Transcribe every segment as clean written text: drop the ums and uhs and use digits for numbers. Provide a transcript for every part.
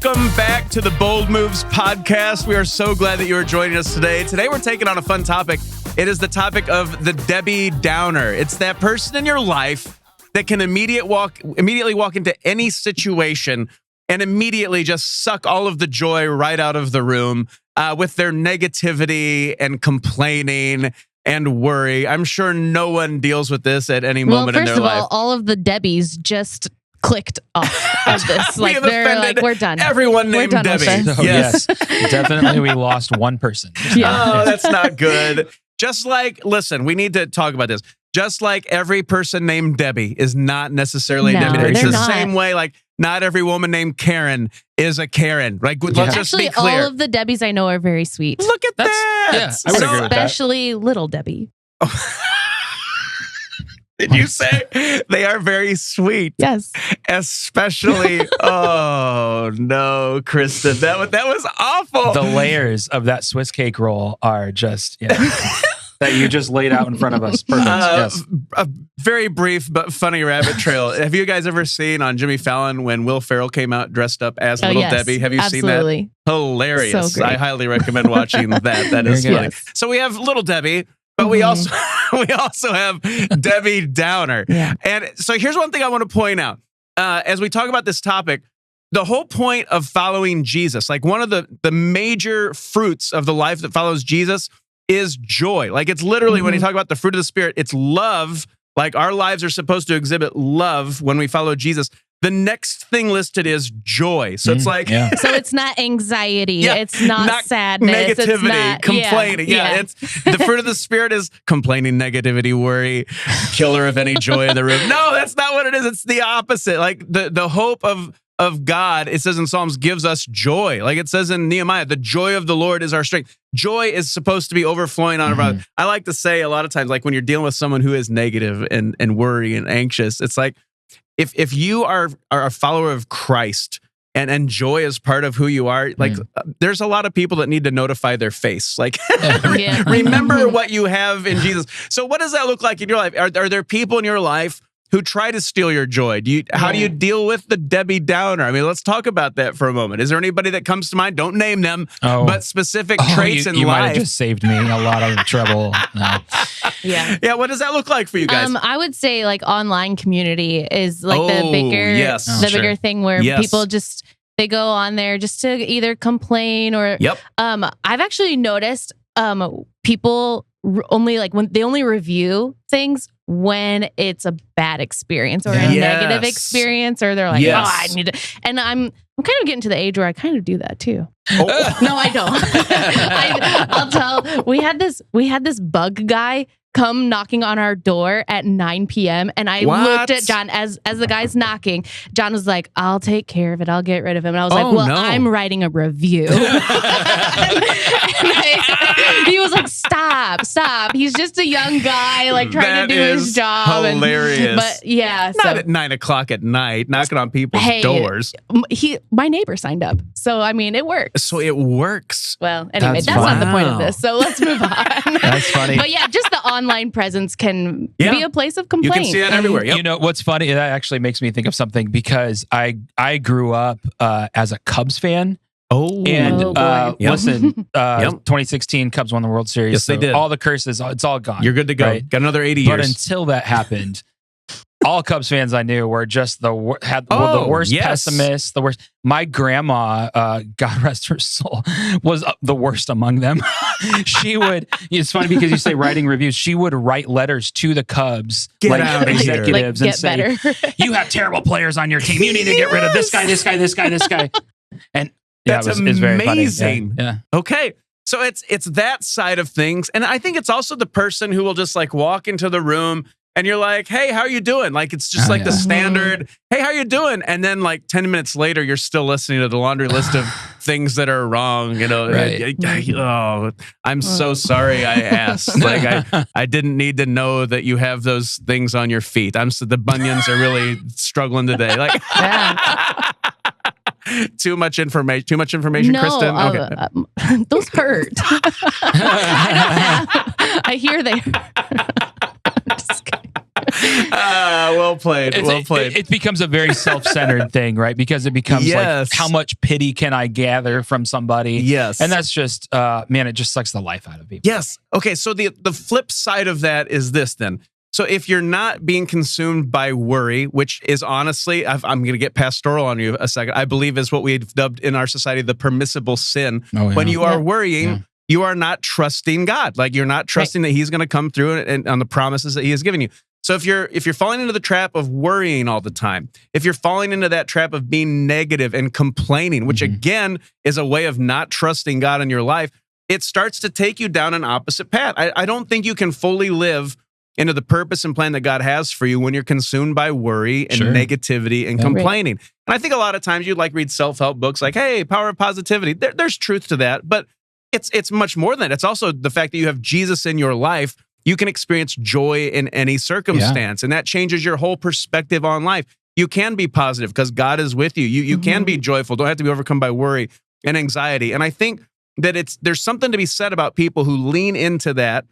Welcome back to the Bold Moves podcast. We are so glad that you are joining us today. Today we're taking on a fun topic. It is the topic of the Debbie Downer. It's that person in your life that can immediately walk into any situation and immediately just suck all of the joy right out of the room with their negativity and complaining and worry. I'm sure no one deals with this at any moment in their life. Well, first of all the Debbies just clicked off of this. Like they're like, we're done. Everyone named Debbie. Yes, definitely. We lost one person. Yeah. Oh, that's not good. Just like, listen, we need to talk about this. Just like every person named Debbie is not necessarily Debbie. It's the same way, like not every woman named Karen is a Karen. Like, let's just be clear. All of the Debbies I know are very sweet. Look at that. Yeah, I would agree with that. Especially little Debbie. Did you say they are very sweet? Yes. Especially, oh no, Kristen, that was awful. The layers of that Swiss cake roll are just that you just laid out in front of us. Perfect. Yes. A very brief but funny rabbit trail. Have you guys ever seen on Jimmy Fallon when Will Ferrell came out dressed up as Little Debbie? Have you seen that? Hilarious. So I highly recommend watching that. That is funny. Yes. So we have Little Debbie. But we also have Debbie Downer. Yeah. And so here's one thing I want to point out. As we talk about this topic, the whole point of following Jesus, like one of the major fruits of the life that follows Jesus is joy. Like it's literally, when you talk about the fruit of the Spirit, it's love. Like our lives are supposed to exhibit love when we follow Jesus. The next thing listed is joy. So it's like... So it's not anxiety. It's not sadness. Negativity, it's not, complaining. It's the fruit of the Spirit is complaining, negativity, worry, killer of any joy in the room. No, that's not what it is. It's the opposite. Like the hope of God, it says in Psalms, gives us joy. Like it says in Nehemiah, the joy of the Lord is our strength. Joy is supposed to be overflowing out of our... I like to say a lot of times, like when you're dealing with someone who is negative and worry and anxious, it's like, if you are a follower of Christ and joy is part of who you are, like there's a lot of people that need to notify their face. Like remember what you have in Jesus. So what does that look like in your life? Are there people in your life who try to steal your joy? How do you deal with the Debbie Downer? I mean, let's talk about that for a moment. Is there anybody that comes to mind? Don't name them, but specific traits in life. You might have just saved me a lot of trouble. No. Yeah. What does that look like for you guys? I would say like online community is like the bigger thing where people just, they go on there just to either complain or, I've actually noticed people only review things when it's a bad experience or a negative experience, or they're like, oh, I need to. And I'm kind of getting to the age where I kind of do that too. No, I don't. I'll tell. We had this bug guy come knocking on our door at 9 p.m. And I looked at John as the guy's knocking. John was like, I'll take care of it. I'll get rid of him. And I was I'm writing a review. He was like, stop. He's just a young guy, like trying to do his job. Hilarious. Not at 9 o'clock at night, knocking on people's doors. My neighbor signed up. So, I mean, it works. So it works. Well, anyway, that's not the point of this. So let's move on. That's funny. But yeah, just the online presence can be a place of complaint. You can see that everywhere. You know, what's funny, that actually makes me think of something, because I grew up as a Cubs fan. Listen, 2016 Cubs won the World Series. Yes, they did. All the curses, it's all gone. You're good to go. Right? Got another 80 years. But until that happened, all Cubs fans I knew were just the worst pessimists, the worst. My grandma, God rest her soul, was the worst among them. She would, it's funny because you say writing reviews, she would write letters to the Cubs, executives, and say, you have terrible players on your team. You need to get rid of this guy, this guy, this guy, this guy. And that's amazing. Very funny. Yeah. Okay. So it's that side of things. And I think it's also the person who will just like walk into the room and you're like, hey, how are you doing? Like, it's just the standard, hey, how are you doing? And then like 10 minutes later, you're still listening to the laundry list of things that are wrong. You know, I'm so sorry I asked. Like, I didn't need to know that you have those things on your feet. The bunions are really struggling today. Like, Too much information, Kristen? Okay. Those hurt. I hear they hurt. Just kidding. Well played. It becomes a very self-centered thing, right? Because it becomes like, how much pity can I gather from somebody? Yes. And that's just, man, it just sucks the life out of people. Yes. Okay, so the flip side of that is this then. So if you're not being consumed by worry, which is honestly, I'm going to get pastoral on you a second, I believe is what we've dubbed in our society the permissible sin. Oh, yeah. When you are worrying, you are not trusting God. Like you're not trusting that he's going to come through and on the promises that he has given you. So if you're falling into the trap of worrying all the time, if you're falling into that trap of being negative and complaining, which again is a way of not trusting God in your life, it starts to take you down an opposite path. I don't think you can fully live into the purpose and plan that God has for you when you're consumed by worry and negativity and complaining. And I think a lot of times you'd like read self-help books like, hey, power of positivity. There's truth to that, but it's much more than that. It's also the fact that you have Jesus in your life. You can experience joy in any circumstance, and that changes your whole perspective on life. You can be positive because God is with you. You can be joyful. Don't have to be overcome by worry and anxiety. And I think that there's something to be said about people who lean into that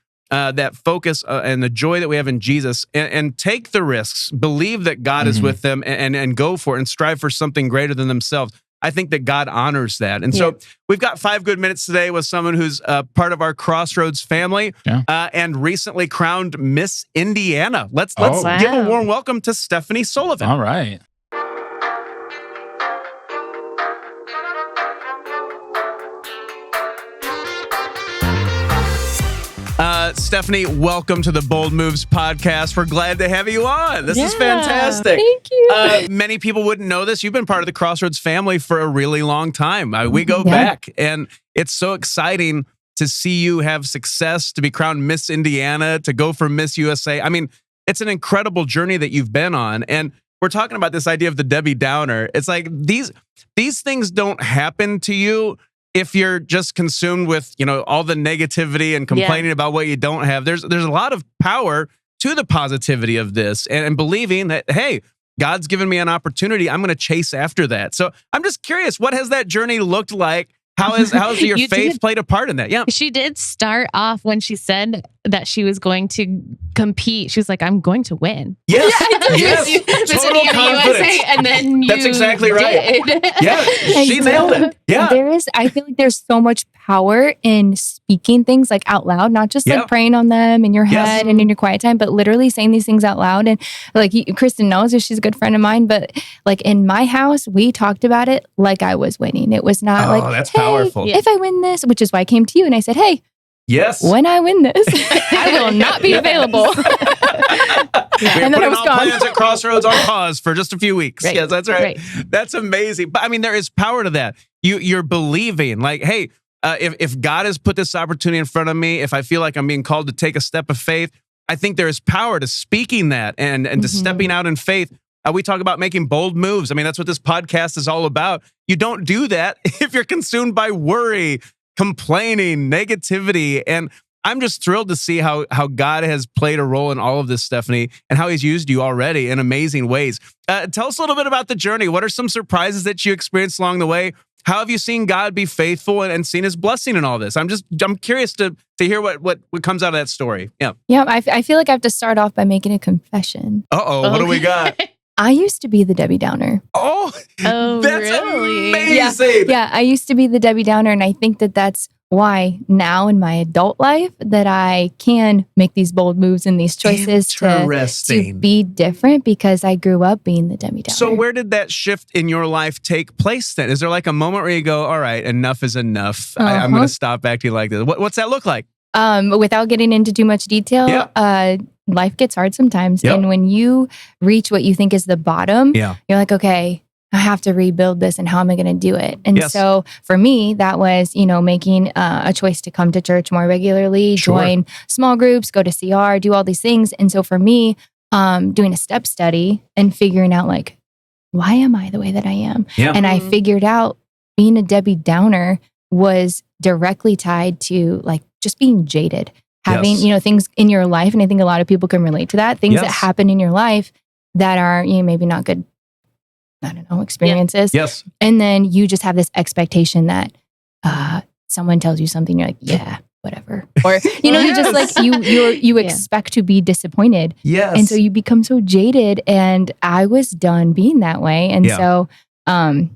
focus and the joy that we have in Jesus and take the risks, believe that God is with them and go for it and strive for something greater than themselves. I think that God honors that. And so we've got 5 good minutes today with someone who's part of our Crossroads family and recently crowned Miss Indiana. Let's give a warm welcome to Stephanie Sullivan. All right. Stephanie, welcome to the Bold Moves podcast. We're glad to have you on. This is fantastic. Thank you. Many people wouldn't know this. You've been part of the Crossroads family for a really long time. We go back, and it's so exciting to see you have success, to be crowned Miss Indiana, to go for Miss USA. I mean, it's an incredible journey that you've been on. And we're talking about this idea of the Debbie Downer. It's like these things don't happen to you if you're just consumed with, all the negativity and complaining about what you don't have. There's a lot of power to the positivity of this and believing that, hey, God's given me an opportunity. I'm going to chase after that. So I'm just curious, what has that journey looked like? How has your faith played a part in that? Yeah. She did start off when she said that she was going to compete. She was like, I'm going to win. Yes. Yes. Total confidence. USA, and then that's exactly right. Yeah. She nailed it. Yeah. I feel like there's so much power in speaking things like out loud, not just like praying on them in your head and in your quiet time, but literally saying these things out loud. And like Kristen knows that she's a good friend of mine, but like in my house, we talked about it like I was winning. It was not like, that's powerful. If I win this, which is why I came to you and I said, hey, when I win this, I will not be available. And then I was gone. Plans at Crossroads on pause for just a few weeks. Right. Yes, that's right. That's amazing. But I mean, there is power to that. You're believing like, hey, if God has put this opportunity in front of me, if I feel like I'm being called to take a step of faith, I think there is power to speaking that and to stepping out in faith. We talk about making bold moves. I mean, that's what this podcast is all about. You don't do that if you're consumed by worry, complaining, negativity. And I'm just thrilled to see how God has played a role in all of this, Stephanie, and how he's used you already in amazing ways. Tell us a little bit about the journey. What are some surprises that you experienced along the way? How have you seen God be faithful and seen his blessing in all this? I'm curious to hear what comes out of that story. Yeah. Yeah. I feel like I have to start off by making a confession. What do we got? I used to be the Debbie Downer. Oh, that's really amazing. Yeah, I used to be the Debbie Downer, and I think that's why now in my adult life that I can make these bold moves and these choices to be different because I grew up being the Debbie Downer. So where did that shift in your life take place then? Is there like a moment where you go, all right, enough is enough. I'm going to stop acting like this. What's that look like? Without getting into too much detail, life gets hard sometimes. And when you reach what you think is the bottom, you're like, okay, I have to rebuild this, and how am I going to do it? And so for me, that was, making a choice to come to church more regularly, join small groups, go to CR, do all these things. And so for me, doing a step study and figuring out like, why am I the way that I am? Yeah. And I figured out being a Debbie Downer was directly tied to like just being jaded, having, things in your life. And I think a lot of people can relate to that. Things that happen in your life that are, maybe not good, experiences. Yes. And then you just have this expectation that someone tells you something, you're like, whatever. Or, you know, you just like, you expect to be disappointed. Yes. And so you become so jaded, and I was done being that way. And so, I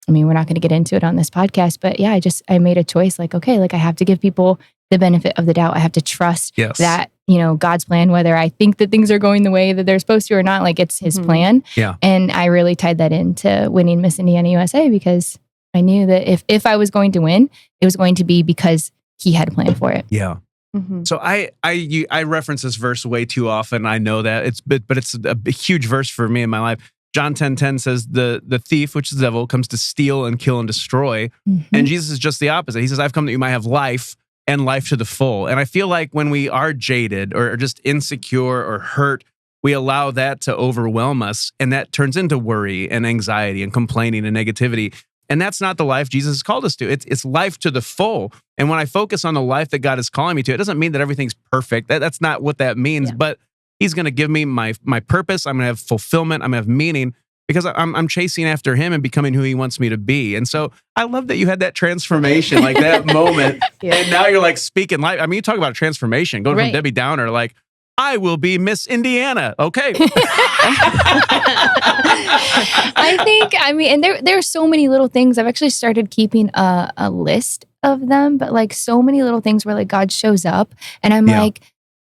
mean, we're not going to get into it on this podcast, but yeah, I made a choice like, okay, like I have to give people the benefit of the doubt. I have to trust that, you know, God's plan, whether I think that things are going the way that they're supposed to or not, like it's his plan. Yeah. And I really tied that into winning Miss Indiana USA, because I knew that if I was going to win, it was going to be because he had a plan for it. Yeah. So I reference this verse way too often. I know that but it's a huge verse for me in my life. John 10:10 says the thief, which is the devil, comes to steal and kill and destroy. And Jesus is just the opposite. He says, I've come that you might have life and life to the full. And I feel like when we are jaded or just insecure or hurt, we allow that to overwhelm us. And that turns into worry and anxiety and complaining and negativity. And that's not the life Jesus has called us to. It's life to the full. And when I focus on the life that God is calling me to, it doesn't mean that everything's perfect. That's not what that means. But he's going to give me my purpose. I'm going to have fulfillment. I'm going to have meaning because I'm chasing after him and becoming who he wants me to be. And so I love that you had that transformation, like that moment. And now you're like speaking life. I mean, you talk about a transformation, going from Debbie Downer, like, I will be Miss Indiana. Okay. I mean, and there are so many little things. I've actually started keeping a list of them, but like so many little things where like God shows up and I'm like,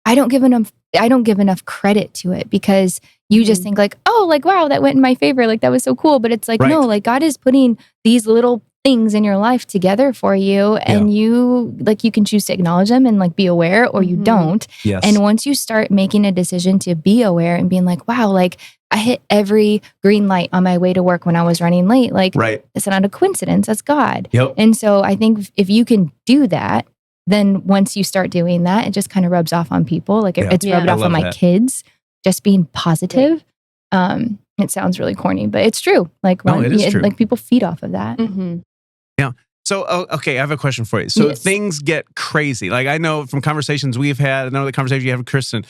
I don't give enough credit to it, because you just think like, oh, like, wow, that went in my favor. Like that was so cool. But it's like, no, like God is putting these little things in your life together for you, and you can choose to acknowledge them and like be aware, or you don't. And once you start making a decision to be aware and being like, wow, like I hit every green light on my way to work when I was running late. Like it's not a coincidence, that's God. And so I think if you can do that, then once you start doing that, it just kind of rubs off on people. Like it's rubbed off on my kids, just being positive. It sounds really corny, but it's true. Like it is true. Like people feed off of that. Yeah. So, okay, I have a question for you. So things get crazy. Like I know from conversations we've had, I know the conversation you have with Kristen,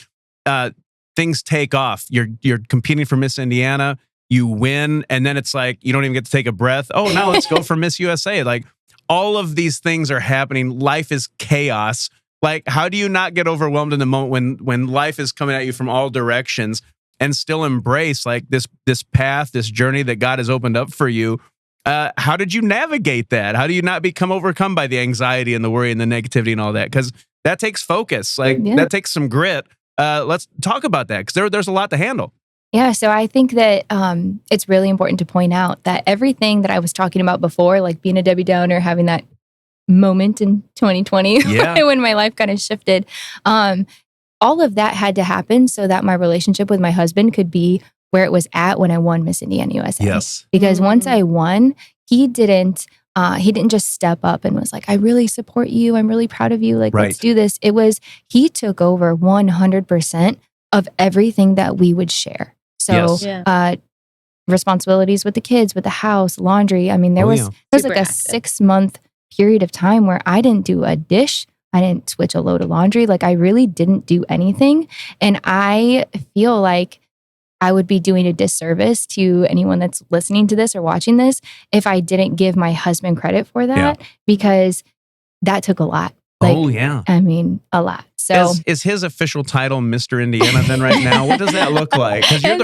things take off. You're competing for Miss Indiana, you win, and then it's like, you don't even get to take a breath. Oh, now let's go for Miss USA. Like all of these things are happening. Life is chaos. Like, how do you not get overwhelmed in the moment when life is coming at you from all directions and still embrace like this path, this journey that God has opened up for you? How did you navigate that? How do you not become overcome by the anxiety and the worry and the negativity and all that? Because that takes focus. Like that takes some grit. Let's talk about that, because there's a lot to handle. Yeah, so I think that it's really important to point out that everything that I was talking about before, like being a Debbie Downer, having that moment in 2020 when my life kind of shifted, all of that had to happen so that my relationship with my husband could be where it was at when I won Miss Indiana USA. Yes. Because once I won, he didn't just step up and was like, I really support you. I'm really proud of you. Like, let's do this. It was, he took over 100% of everything that we would share. So, responsibilities with the kids, with the house, laundry. I mean, there was like a 6-month period of time where I didn't do a dish. I didn't switch a load of laundry. Like I really didn't do anything. And I feel like I would be doing a disservice to anyone that's listening to this or watching this if I didn't give my husband credit for that, because that took a lot. Like, I mean, a lot. So is his official title Mr. Indiana then right now? What does that look like? Because you're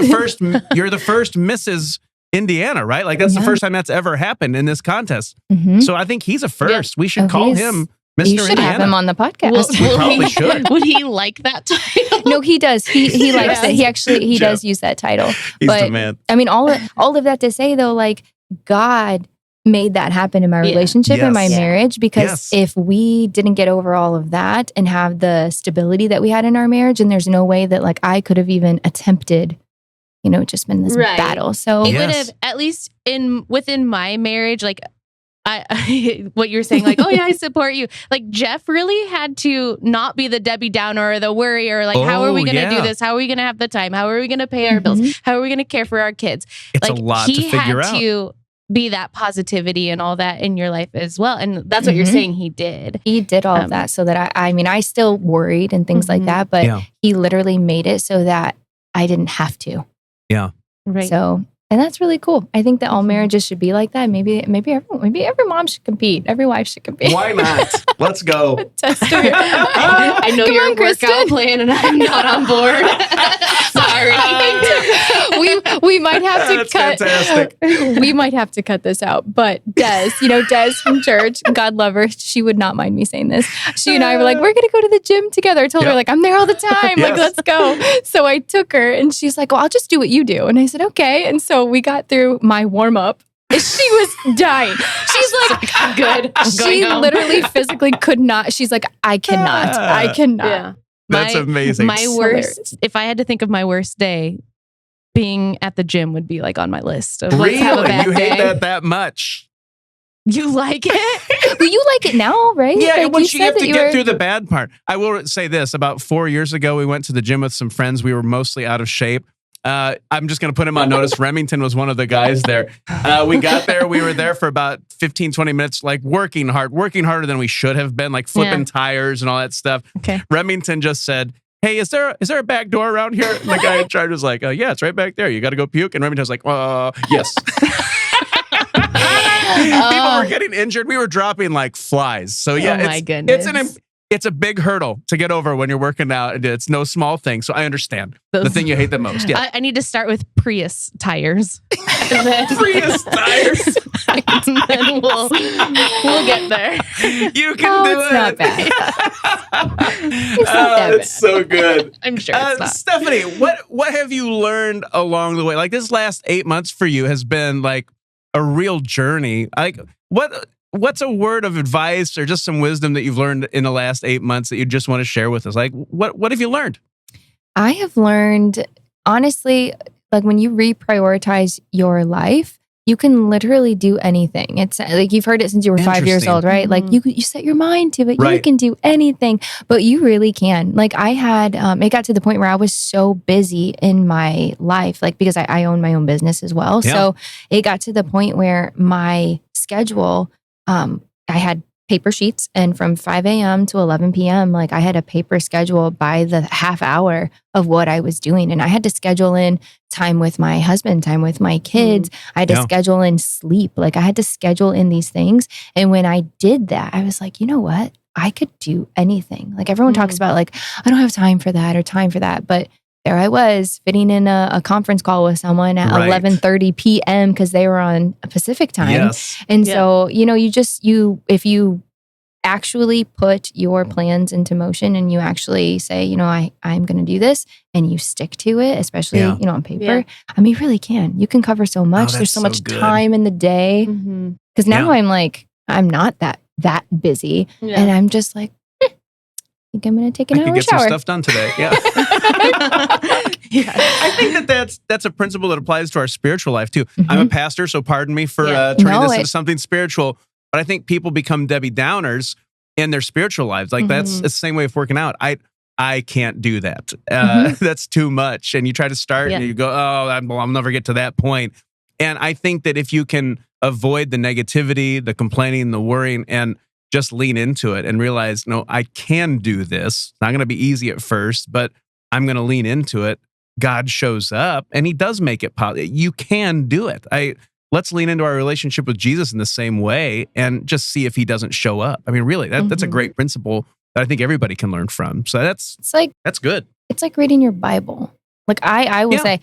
the first Mrs. Indiana, right? Like that's the first time that's ever happened in this contest. So I think he's a first. We should call him Mr. You should Indiana. have him on the podcast. We probably should. Would he like that title? No, he does. He likes it. He actually does use that title. He's the man. I mean, all of that to say though, like God made that happen in my relationship and my marriage, because if we didn't get over all of that and have the stability that we had in our marriage, and there's no way that like I could have even attempted, just been this battle. So it would have, at least within my marriage, like I what you're saying, like, oh yeah, I support you. Like Jeff really had to not be the Debbie Downer or the worrier. Like, how are we going to do this? How are we going to have the time? How are we going to pay our bills? How are we going to care for our kids? It's like, a lot to figure out. He had to be that positivity and all that in your life as well. And that's what you're saying he did. He did all of that so that I still worried and things like that, but he literally made it so that I didn't have to. Yeah. Right. So And that's really cool. I think that all marriages should be like that. Maybe every mom should compete. Every wife should compete. Why not? Let's go. I know your workout plan and I'm not on board. Sorry. We might have to cut. Fantastic. We might have to cut this out. But Des from church, God love her. She would not mind me saying this. She and I were like, we're going to go to the gym together. I told her, like, I'm there all the time. Like, let's go. So I took her and she's like, well, I'll just do what you do. And I said, okay. And so we got through my warm up. She was dying. She's like, I'm good. She literally physically could not. She's like, I cannot. Yeah. That's amazing. My worst, if I had to think of my worst day, being at the gym would be like on my list. Of really? Have a bad you day. hate that much? You like it? Well, you like it now, right? Yeah, like once you have to get through the bad part. I will say this. About 4 years ago, we went to the gym with some friends. We were mostly out of shape. I'm just going to put him on notice. Remington was one of the guys there. We got there. We were there for about 15, 20 minutes, like working harder than we should have been, like flipping tires and all that stuff. Okay. Remington just said, hey, is there a back door around here? And the guy in charge was like, yeah, it's right back there. You got to go puke. And Remington was like, yes. People were getting injured. We were dropping like flies. So yeah, my goodness. It's a big hurdle to get over when you're working out. It's no small thing. So I understand the thing you hate the most. Yeah. I need to start with Prius tires. Prius tires. And then we'll get there. You can do it. Not bad. It's not that bad. It's so good. I'm sure it's not. Stephanie, what have you learned along the way? Like this last 8 months for you has been like a real journey. Like what's a word of advice or just some wisdom that you've learned in the last 8 months that you just want to share with us? Like, what have you learned? I have learned, honestly, like when you reprioritize your life, you can literally do anything. It's like you've heard it since you were 5 years old, right? Like you set your mind to it. Right. You can do anything, but you really can. Like I had, it got to the point where I was so busy in my life, like because I own my own business as well. Yeah. So it got to the point where my schedule, I had paper sheets, and from 5 a.m. to 11 p.m., like I had a paper schedule by the half hour of what I was doing. And I had to schedule in time with my husband, time with my kids. I had to schedule in sleep. Like I had to schedule in these things. And when I did that, I was like, you know what? I could do anything. Like everyone talks about like, I don't have time for that or time for that. But there I was fitting in a conference call with someone at 11:30 p.m. because they were on Pacific time. Yes. And so, if you actually put your plans into motion and you actually say, I'm going to do this and you stick to it, especially, on paper, I mean, you really can. You can cover so much. There's so much time in the day. Because now I'm like, I'm not that busy. Yeah. And I'm just like, I think I'm going to take an hour shower. I can get some stuff done today. Yeah. I think that's a principle that applies to our spiritual life too. I'm a pastor, so pardon me for turning this into something spiritual. But I think people become Debbie Downers in their spiritual lives. Like it's the same way of working out. I can't do that. That's too much. And you try to start and you go, I'll never get to that point. And I think that if you can avoid the negativity, the complaining, the worrying, and just lean into it and realize, no, I can do this. It's not going to be easy at first, but I'm going to lean into it. God shows up and he does make it possible. You can do it. Let's lean into our relationship with Jesus in the same way and just see if he doesn't show up. I mean, really, that's a great principle that I think everybody can learn from. So that's good. It's like reading your Bible. Like I will say,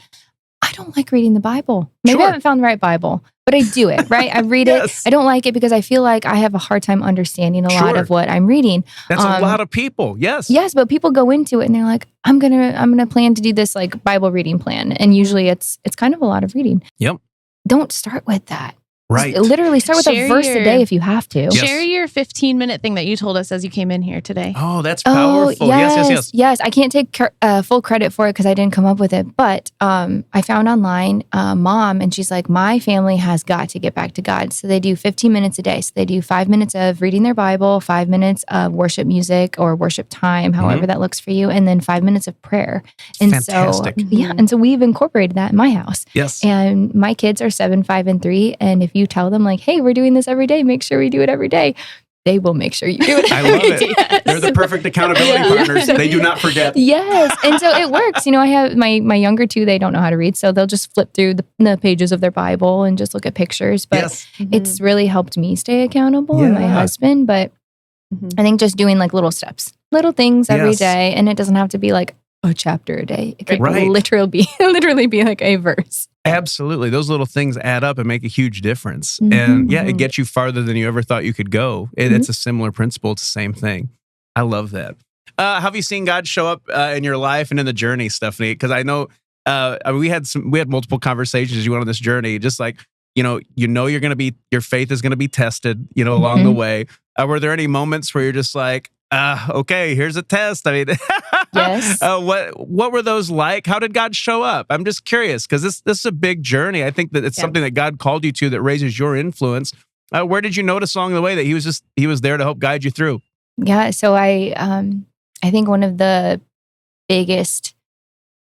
I don't like reading the Bible. Maybe I haven't found the right Bible, but I do it, right? I read it. I don't like it because I feel like I have a hard time understanding a lot of what I'm reading. That's a lot of people. Yes. Yes, but people go into it and they're like, I'm gonna plan to do this like Bible reading plan. And usually it's kind of a lot of reading. Yep. Don't start with that. Right. Just literally start with a verse a day if you have to. Yes. Share your 15-minute thing that you told us as you came in here today. Oh, that's powerful. Yes. I can't take full credit for it because I didn't come up with it. But I found online a mom, and she's like, my family has got to get back to God. So they do 15 minutes a day. So they do 5 minutes of reading their Bible, 5 minutes of worship music or worship time, however that looks for you, and then 5 minutes of prayer. And fantastic. And so we've incorporated that in my house. Yes. And my kids are 7, 5, and 3. And if you tell them like, hey, we're doing this every day, make sure we do it every day, they will make sure you do it. I love it. Yes. They're the perfect accountability partners. They do not forget. Yes. And so it works. I have my younger two, they don't know how to read. So they'll just flip through the pages of their Bible and just look at pictures. But it's really helped me stay accountable and my husband. But I think just doing like little steps, little things every day. And it doesn't have to be like a chapter a day. It could literally be like a verse. Absolutely. Those little things add up and make a huge difference. And it gets you farther than you ever thought you could go. It's a similar principle. It's the same thing. I love that. Have you seen God show up in your life and in the journey, Stephanie? Because I know we had multiple conversations as you went on this journey, just like, you're going to be, your faith is going to be tested, along the way. Were there any moments where you're just like, okay, here's a test? I mean, yes. What were those like? How did God show up? I'm just curious because this is a big journey. I think that it's something that God called you to that raises your influence. Where did you notice along the way that he was there to help guide you through? Yeah. So I think one of the biggest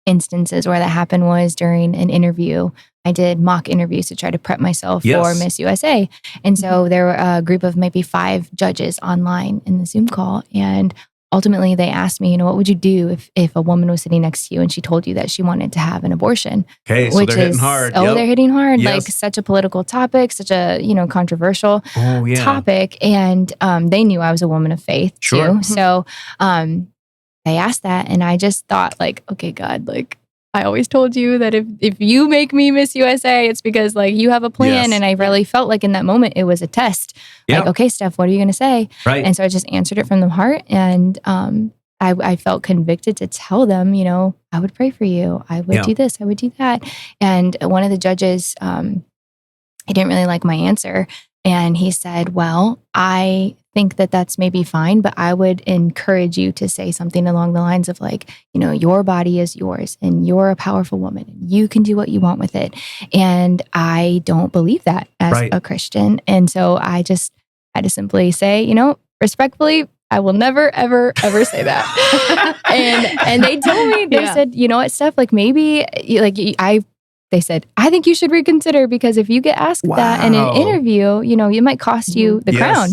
instances where that happened was during an interview. I did mock interviews to try to prep myself for Miss USA. And so there were a group of maybe 5 judges online in the Zoom call. And ultimately they asked me, what would you do if a woman was sitting next to you and she told you that she wanted to have an abortion? Okay, so they're hitting hard. Oh, they're hitting hard. Yes. Like such a political topic, such a, controversial topic. And they knew I was a woman of faith too. So they asked that and I just thought like, okay, God, like, I always told you that if you make me Miss USA, it's because like you have a plan. And I really felt like in that moment, it was a test. Like, okay, Steph, what are you going to say? Right. And so I just answered it from the heart. And I felt convicted to tell them, I would pray for you. I would do this. I would do that. And one of the judges, he didn't really like my answer. And he said, well, I think that that's maybe fine, but I would encourage you to say something along the lines of like, your body is yours and you're a powerful woman and you can do what you want with it. And I don't believe that as a Christian. And so I just had to simply say, respectfully, I will never, ever, ever say that. and they told me, they said, you know what, Steph, like maybe they said, I think you should reconsider because if you get asked that in an interview, it might cost you the crown.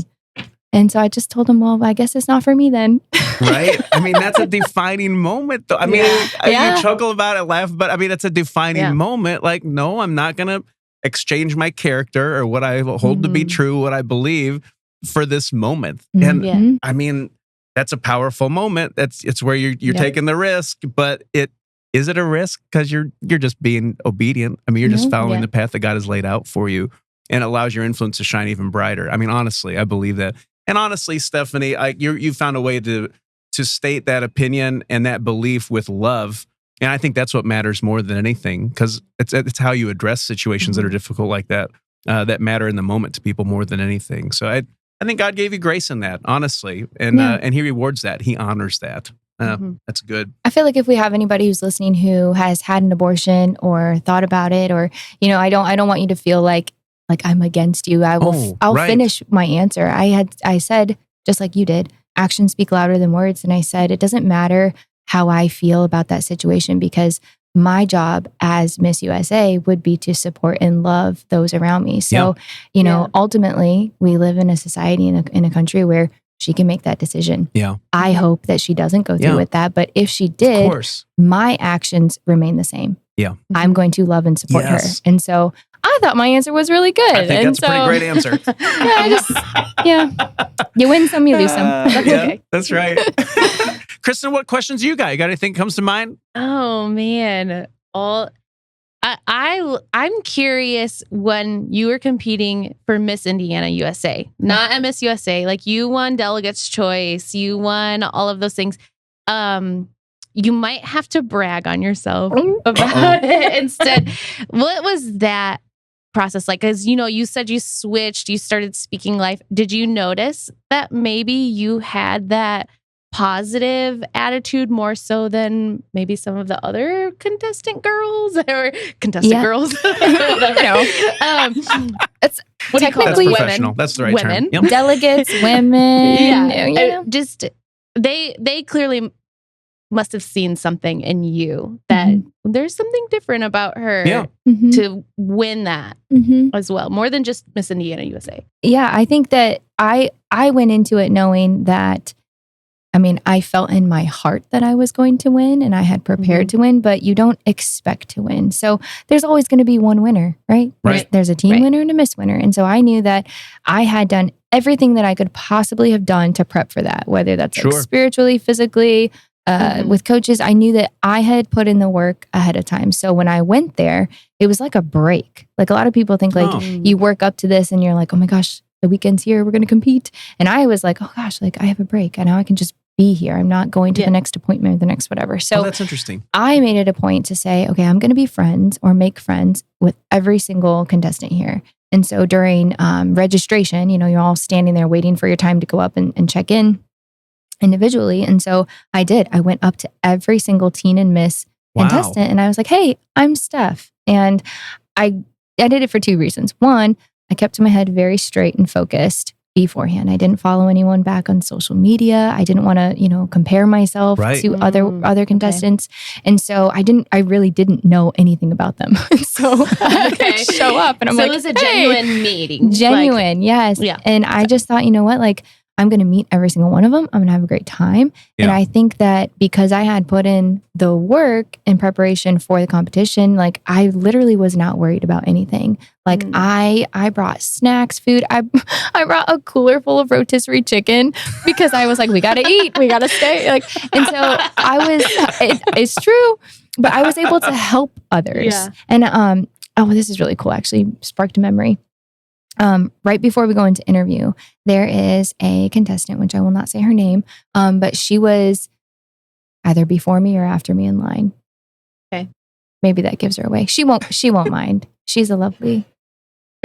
And so I just told him, well, I guess it's not for me then. Right. I mean, that's a defining moment though. I mean, you chuckle about it, laugh, but I mean, that's a defining moment. Like, no, I'm not going to exchange my character or what I hold to be true, what I believe for this moment. And I mean, that's a powerful moment. It's where you're taking the risk, but is it a risk? Because you're just being obedient. I mean, you're just following the path that God has laid out for you and allows your influence to shine even brighter. I mean, honestly, I believe that. And honestly, Stephanie, you found a way to state that opinion and that belief with love. And I think that's what matters more than anything because it's how you address situations that are difficult like that, that matter in the moment to people more than anything. So I think God gave you grace in that, honestly. And he rewards that. He honors that. That's good. I feel like if we have anybody who's listening who has had an abortion or thought about it, or I don't want you to feel like I'm against you. I'll finish my answer. I said just like you did, actions speak louder than words, and I said it doesn't matter how I feel about that situation because my job as Miss USA would be to support and love those around me. So ultimately, we live in a society in a country where she can make that decision. Yeah. I hope that she doesn't go through with that. But if she did, my actions remain the same. Yeah. I'm going to love and support her. And so I thought my answer was really good. I think that's a pretty great answer. You win some, you lose some. That's okay. That's right. Kristen, what questions you got? You got anything comes to mind? Oh man. I'm curious when you were competing for Miss Indiana USA, not at Miss USA, like you won Delegate's Choice, you won all of those things. You might have to brag on yourself about it instead. What was that process like? Because, you said you switched, you started speaking life. Did you notice that maybe you had that positive attitude more so than maybe some of the other contestant girls or girls? It's what technically that's professional. That's the right women. term. Yep. Delegates, women. Just they clearly must have seen something in you that there's something different about her to win that as well, more than just Miss Indiana USA. Yeah, I think that I went into it knowing that, I mean, I felt in my heart that I was going to win and I had prepared to win, but you don't expect to win. So there's always going to be one winner, right? There's a team winner and a Miss winner. And so I knew that I had done everything that I could possibly have done to prep for that, whether that's like spiritually, physically, with coaches. I knew that I had put in the work ahead of time. So when I went there, it was like a break. Like a lot of people think like you work up to this and you're like, oh my gosh, the weekend's here, we're going to compete. And I was like, oh gosh, like I have a break and now I can just be here. I'm not going to the next appointment or the next whatever. So that's interesting. I made it a point to say, okay, I'm going to be friends or make friends with every single contestant here. And so during registration, you're all standing there waiting for your time to go up and check in individually. And so I did. I went up to every single teen and Miss contestant and I was like, hey, I'm Steph. And I did it for two reasons. One, I kept my head very straight and focused beforehand. I didn't follow anyone back on social media. I didn't want to, compare myself to other contestants. And so I really didn't know anything about them. So I show up and I'm like, it was a genuine meeting. Genuine, yes. Yeah. And I just thought, you know what, like I'm going to meet every single one of them. I'm going to have a great time. Yeah. And I think that because I had put in the work in preparation for the competition, like I literally was not worried about anything. Like I brought snacks, food. I brought a cooler full of rotisserie chicken because I was like, we got to eat, we got to stay. Like, and so it's true, but I was able to help others. Yeah. And, this is really cool. Actually sparked a memory. Right before we go into interview, there is a contestant, which I will not say her name, but she was either before me or after me in line. Okay. Maybe that gives her away. She won't mind. She's a lovely.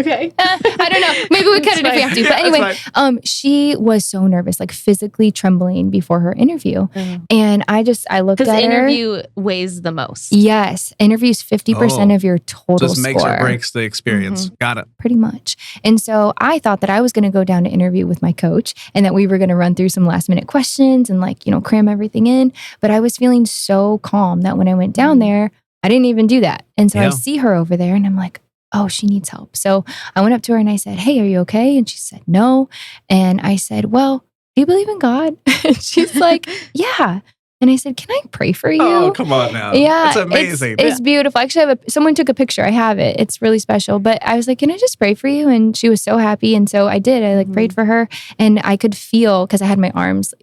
Okay. I don't know. Maybe we cut it if we have to. But anyway, she was so nervous, like physically trembling before her interview. And I looked at her. Because interview weighs the most. Yes. Interview's 50% of your total just makes or breaks the experience. Got it. Pretty much. And so I thought that I was going to go down to interview with my coach and that we were going to run through some last minute questions and cram everything in. But I was feeling so calm that when I went down there, I didn't even do that. And so I see her over there and I'm like, oh, she needs help. So I went up to her and I said, hey, are you okay? And she said, no. And I said, well, do you believe in God? And she's like, yeah. And I said, can I pray for you? Oh, come on now. Yeah. That's amazing. It's beautiful. Actually, someone took a picture. I have it. It's really special. But I was like, can I just pray for you? And she was so happy. And so I did. I prayed for her and I could feel, because I had my arms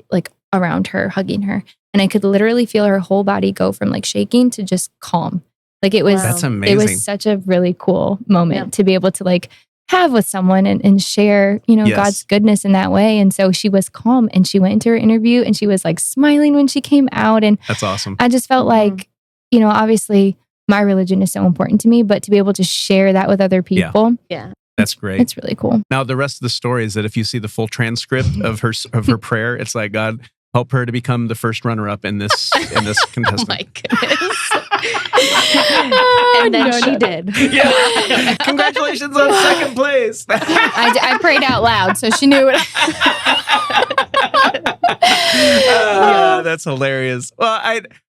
around her, hugging her. And I could literally feel her whole body go from shaking to just calm. It was, that's amazing. It was such a really cool moment to be able to have with someone and share, God's goodness in that way. And so she was calm and she went into her interview and she was smiling when she came out. And that's awesome. I just felt like, obviously my religion is so important to me, but to be able to share that with other people. Yeah. That's great. It's really cool. Now, the rest of the story is that if you see the full transcript of her prayer, it's like, God, help her to become the first runner-up in this contestant. Oh my goodness. And then she did. Yeah. Congratulations on second place. I prayed out loud, so she knew it. That's hilarious. Well,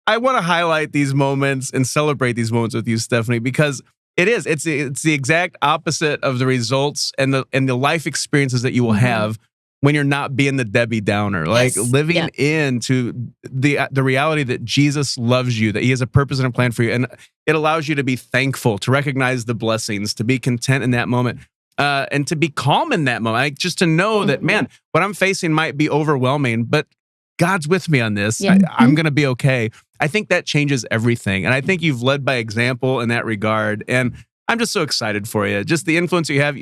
I want to highlight these moments and celebrate these moments with you, Stephanie, because it's the exact opposite of the results and the life experiences that you will have when you're not being the Debbie Downer, living into the reality that Jesus loves you, that he has a purpose and a plan for you. And it allows you to be thankful, to recognize the blessings, to be content in that moment, and to be calm in that moment. Just to know that, man, what I'm facing might be overwhelming, but God's with me on this. Yeah. I'm going to be okay. I think that changes everything. And I think you've led by example in that regard. And I'm just so excited for you. Just the influence you have.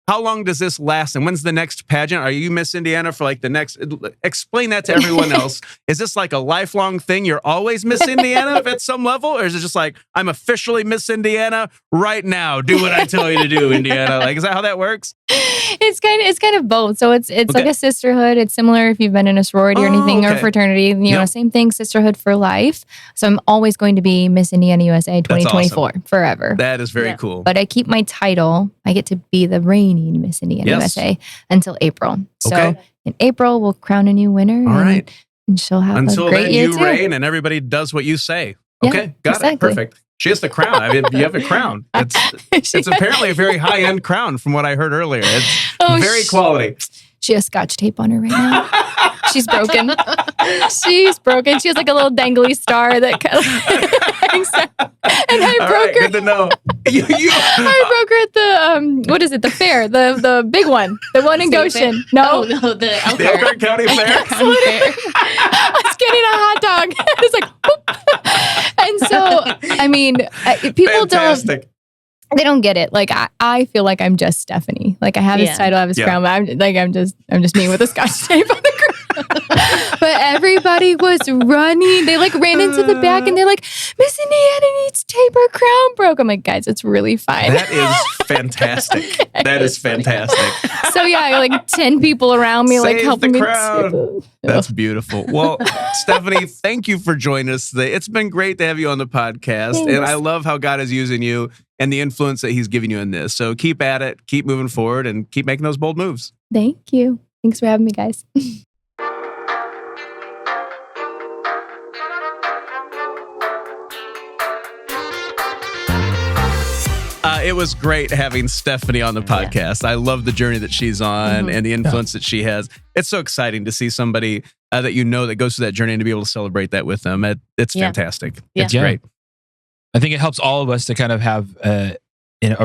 How long does this last? And when's the next pageant? Are you Miss Indiana for the next? Explain that to everyone else. Is this a lifelong thing? You're always Miss Indiana at some level? Or is it just I'm officially Miss Indiana right now? Do what I tell you to do, Indiana. Is that how that works? It's kind of both. So it's like a sisterhood. It's similar if you've been in a sorority or anything or fraternity. Same thing, sisterhood for life. So I'm always going to be Miss Indiana USA 2024 forever. That is very cool. But I keep my title. I get to be the reigning Miss Indiana USA until April. So in April, we'll crown a new winner. All right. And she'll have until a great then, year you too. reign and everybody does what you say. Okay, got exactly. it. Perfect. She has the crown. I mean, you have a crown. It's apparently a very high-end crown from what I heard earlier. It's very quality. She has Scotch tape on her right now. She's broken. She's broken. She has like a little dangly star that kind of hangs down. And I broke her. Good to know. I broke her at the what is it? The fair, the big one, the one in Goshen. No, the Elkhart County Fair. I was getting a hot dog. It's like, whoop. And so I mean, people Fantastic. They don't get it. Like I feel like I'm just Stephanie. Like I have this title, I have this crown, but I'm just me with a Scotch tape on the crown. But everybody was running. They like ran into the back and they're like, Miss Indiana needs tape, her crown broke. I'm like, guys, it's really fine. That is fantastic. That is fantastic. So yeah, like 10 people around me, like helping me. That's beautiful. Well, Stephanie, thank you for joining us today. It's been great to have you on the podcast. Thanks. And I love how God is using you and the influence that he's giving you in this. So keep at it, keep moving forward, and keep making those bold moves. Thank you. Thanks for having me, guys. It was great having Stephanie on the podcast. I love the journey that she's on and the influence that she has. It's so exciting to see somebody that you know that goes through that journey and to be able to celebrate that with them. It's fantastic. It's great. I think it helps all of us to kind of have a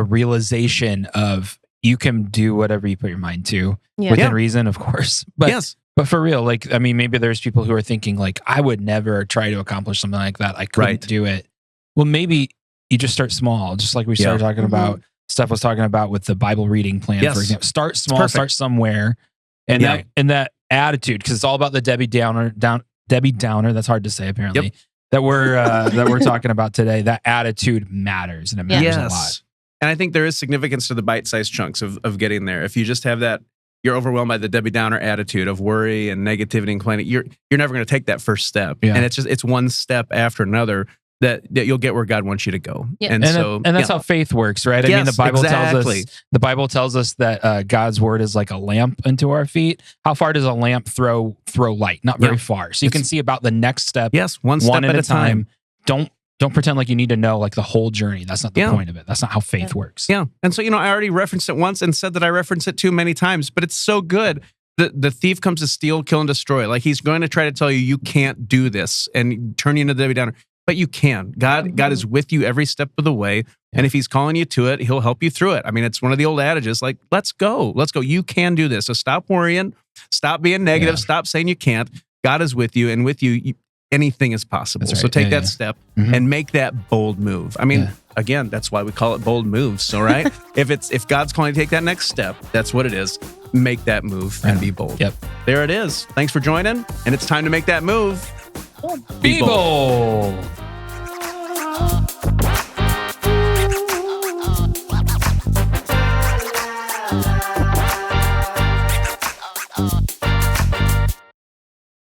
realization of you can do whatever you put your mind to within reason, of course. But but for real, like, I mean, maybe there's people who are thinking like, I would never try to accomplish something like that. I couldn't do it. Well, maybe you just start small, just like we started talking about. Steph was talking about with the Bible reading plan, for example. Start small, start somewhere, and that attitude, because it's all about the Debbie Downer. That's hard to say, apparently. That we're talking about today. That attitude matters, and it matters a lot. And I think there is significance to the bite-sized chunks of getting there. If you just have that, you're overwhelmed by the Debbie Downer attitude of worry and negativity and complaining, you're never going to take that first step. And it's one step after another that you'll get where God wants you to go. And that's how faith works, right? I mean, the Bible tells us that God's word is like a lamp unto our feet. How far does a lamp throw light? Not very far. So you can see about the next step. One step at a time. Don't pretend like you need to know like the whole journey. That's not the point of it. That's not how faith works. And so, I already referenced it once and said that I reference it too many times, but it's so good. The thief comes to steal, kill, and destroy. Like he's going to try to tell you can't do this and turn you into Debbie Downer. But you can. God is with you every step of the way. And if he's calling you to it, he'll help you through it. I mean, it's one of the old adages, like, let's go. You can do this. So stop worrying. Stop being negative. Stop saying you can't. God is with you. And with you, anything is possible. Right. So take that step and make that bold move. I mean, again, that's why we call it bold moves. So, right? if God's calling you to take that next step, that's what it is. Make that move and be bold. There it is. Thanks for joining. And it's time to make that move. Be bold.